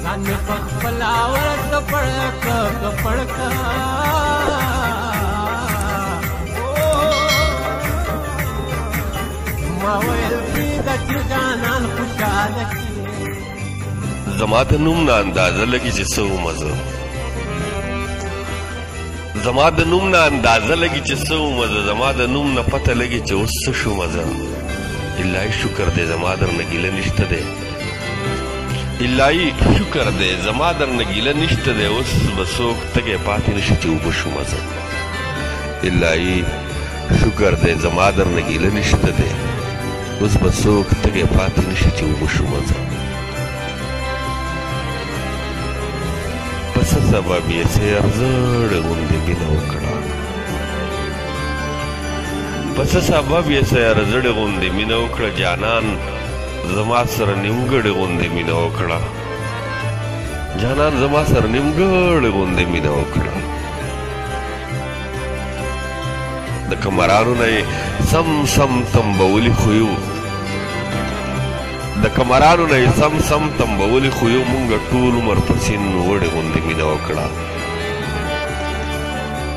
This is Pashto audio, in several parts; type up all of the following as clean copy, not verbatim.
ځان مې په خپله کپړکه ما ویل کېده چې جانان خوشحاله کړي زما د نوم نه اندازه لګي چې څه ومه زه زما د نوم نه اندازه لګي چې څه ومه زه زما د نوم نه پته لګي چې اوس څه شومه زه الهي شکر دی زما درنه ګیله نشته دی الهي شکر دی زما درنه ګیله نشته دی اوس به څوک تږی پاتې نشي چې اوبه شومه زه الهي شکر دی زما درنه ګیله نشته دی اوس به څوک تږی پاتې نشي چې اوبه شومه زه په څه سبب یې سیر زړې غوندې مینه وکړه په څه سبب یې سیر زړې غوندې مینه وکړه جانان زما سره نیمګړې غوندې مینه وکړه جانان زما سره نیمګړې غوندې مینه وکړه د کمرانو نه یې سم سم تنبولي خویو د کمرانو نه یې سم سم تنبولي خویو مونږ ټول عمر په سین وړې غوندې مینه وکړه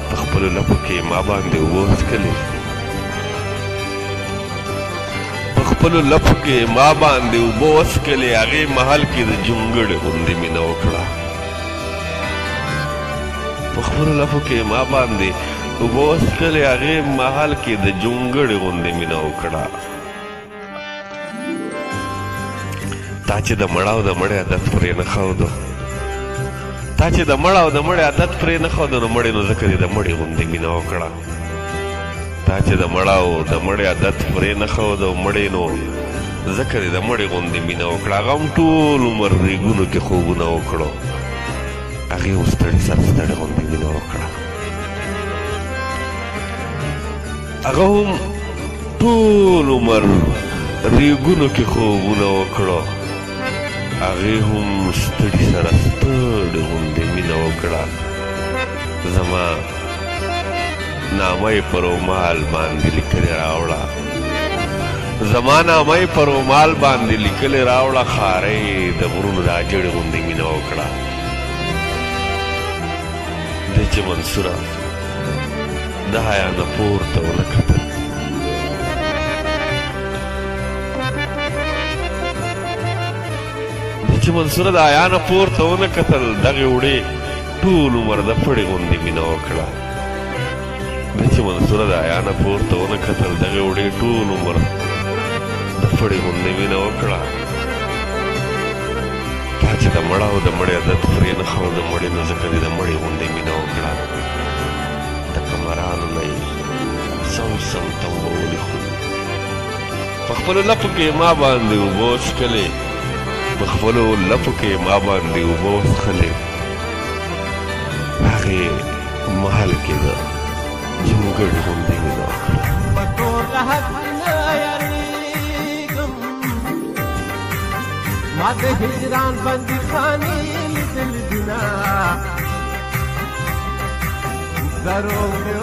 په خپلو لپو کې ما باندې اوبه وڅښلې په خپلو لپو کې ما باندې اوبه وڅښلې هغې محل کې د جونګړې غوندې مینه وکړه په خپلو لپو کې ما باندې اوبه وڅښلې هغې محل کې د جونګړې غوندې مینه وکړه تا چې د مړه او د مړې عادت پرې نه ښودو تا چې د مړه او د مړې عادت پرې نه ښودو نو مړې نو ځکه دې د مړې غوندې مینه وکړه تا چې د مړه او د مړې عادت پرې نه ښودو مړې نو ځکه دې د مړې غوندې مینه وکړه هغه هم ټول عمر ریګونو کې خوبونه وکړو هغې هم ستړي سر ستړې غوندې مینه وکړه هغه هم ټول عمر ریګونو کې خوبونه وکړو هغې هم ستړي سره ستړې غوندې مینه وکړه زما نامه یې په رومال باندې لیکلې راوړه زما نامه یې په رومال باندې لیکلې راوړه خارۍ د غرونو دا جړې غوندې مینه وکړه دی چې منصوره د حیا نه پورته ونه کتل چې منصوره د حیا نه پورته ونه کتل دغې وړې ټول عمر د پړې غوندې مینه وکړه دی چې منصوره د حیا نه پورته ونه کتل دغې وړې ټول عمر د پړې غوندې مینه وکړه تا چې د مړه او د مړې عادت پرې نه ښود د مړې نو ځکه دې د مړې غوندې مینه وکړه د کمرانو نه یې سم سم تنبولي خوی په خپلو لپو کې ما باندې اوبه وڅښلې په خپلو لپو کې ما باندې اوبه وڅښلې هغې محل کې د جونګړې غوندې مینه وکړه په ټوله حق نه یارېږم ما د هجران بندیخانې لیدل دینه دروغ مې